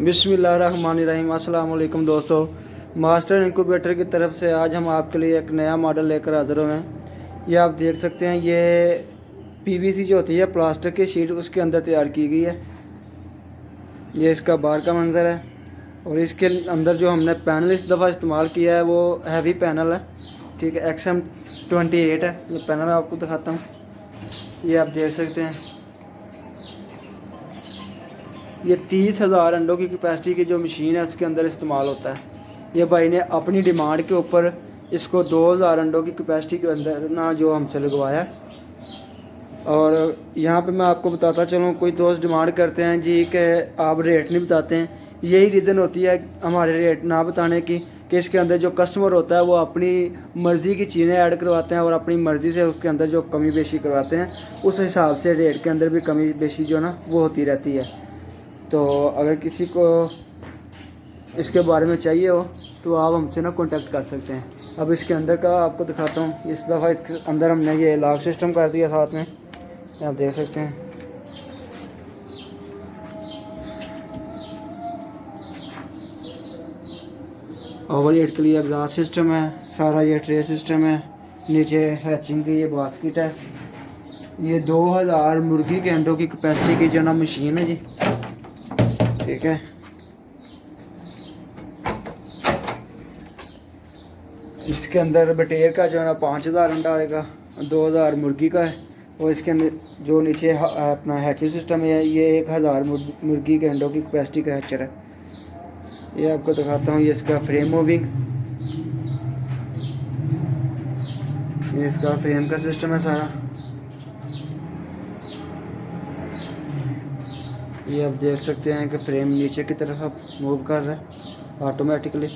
बिस्मिल्लाहिर्रहमानिर्रहीम। अस्सलाम वालेकुम दोस्तों, मास्टर इंक्यूबेटर की तरफ से आज हम आपके लिए एक नया मॉडल लेकर हाजिर हुए हैं। ये आप देख सकते हैं, ये पीवीसी जो होती है प्लास्टिक की शीट, उसके अंदर तैयार की गई है। ये इसका बाहर का मंज़र है और इसके अंदर जो हमने पैनल इस दफ़ा इस्तेमाल किया है वो हैवी पैनल है। ठीक है, XM28 है। ये पैनल आपको दिखाता हूँ, ये आप देख सकते हैं। ये 30,000 अंडों की कैपेसिटी की जो मशीन है उसके अंदर इस्तेमाल होता है। ये भाई ने अपनी डिमांड के ऊपर इसको 2,000 अंडों की कैपेसिटी के अंदर ना जो हमसे लगवाया है। और यहाँ पे मैं आपको बताता चलूँ, कोई दोस्त डिमांड करते हैं जी कि आप रेट नहीं बताते हैं। यही रीज़न होती है हमारे रेट ना बताने की कि इसके अंदर जो कस्टमर होता है वो अपनी मर्ज़ी की चीज़ें ऐड करवाते हैं और अपनी मर्ज़ी से उसके अंदर जो कमी बेशी करवाते हैं, उस हिसाब से रेट के अंदर भी कमी बेशी जो ना वो होती रहती है। तो अगर किसी को इसके बारे में चाहिए हो तो आप हमसे ना कांटेक्ट कर सकते हैं। अब इसके अंदर का आपको दिखाता हूँ। इस दफ़ा इसके अंदर हमने ये लॉक सिस्टम कर दिया साथ में, आप देख सकते हैं। ओवरहेड के लिए एग्जॉस्ट सिस्टम है, सारा ये ट्रे सिस्टम है। नीचे हैचिंग की ये बास्केट है। ये 2,000 मुर्गी के अंडों की कैपेसिटी की जो ना मशीन है जी। ठीक है, इसके अंदर बटेर का जो है ना 5,000 अंडा आएगा, 2,000 मुर्गी का है। और इसके अंदर जो नीचे अपना हैचर सिस्टम है, ये 1,000 मुर्गी के अंडों की कैपेसिटी का हैचर है। ये आपको दिखाता हूँ। ये इसका फ्रेम मूविंग, ये इसका फ्रेम का सिस्टम है सारा। ये आप देख सकते हैं कि फ्रेम नीचे की तरफ अब मूव कर रहा है ऑटोमेटिकली।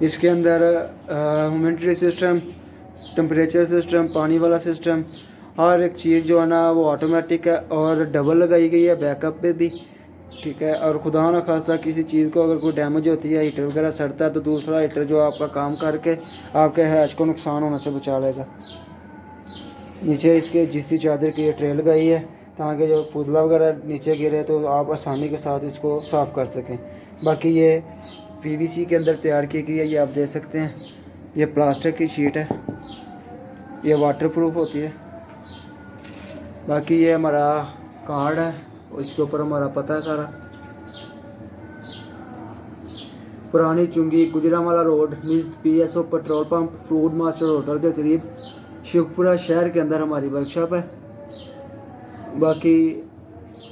इसके अंदर ह्यूमिडिटी सिस्टम, टेम्परेचर सिस्टम, पानी वाला सिस्टम, हर एक चीज़ जो है ना वो ऑटोमेटिक है और डबल लगाई गई है बैकअप पे भी। ठीक है, और खुदा ना खास्ता किसी चीज़ को अगर कोई डैमेज होती है, हीटर वगैरह सड़ता है, तो दूसरा हीटर जो आपका काम करके आपके हैच को नुकसान होने से बचा लेगा। नीचे इसके जिसकी चादर की ये ट्रे लगाई है ताकि जो फुदला वगैरह नीचे गिरे तो आप आसानी के साथ इसको साफ़ कर सकें। बाकी ये पीवीसी के अंदर तैयार की गई है, ये आप देख सकते हैं। ये प्लास्टिक की शीट है, ये वाटरप्रूफ होती है। बाकी ये हमारा कार्ड है, इसके ऊपर हमारा पता है सारा। पुरानी चुंगी, Gujranwala road, miss PSO petrol pump, food master hotel के करीब, शिवपुरा शहर के अंदर हमारी वर्कशॉप है। बाकी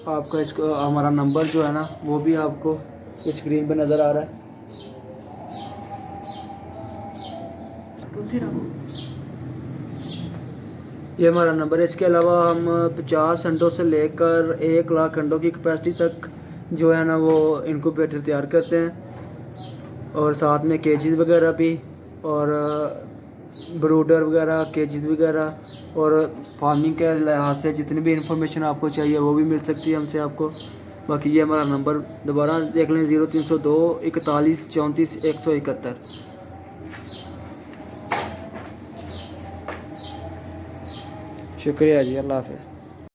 आपका इसको हमारा नंबर जो है ना वो भी आपको स्क्रीन पर नज़र आ रहा है। ये हमारा नंबर है। इसके अलावा हम 50 अंडों से लेकर 1 लाख अंडों की कैपेसिटी तक जो है ना वो इंक्यूबेटर तैयार करते हैं। और साथ में केजीज वगैरह भी, और ब्रूडर वगैरह, केजीज वगैरह, और फार्मिंग के लिहाज से जितनी भी इंफॉर्मेशन आपको चाहिए वो भी मिल सकती है हमसे आपको। बाकी ये हमारा नंबर दोबारा देख लें, 0302 41 34 171। शुक्रिया जी, अल्लाह हाफ़िज़।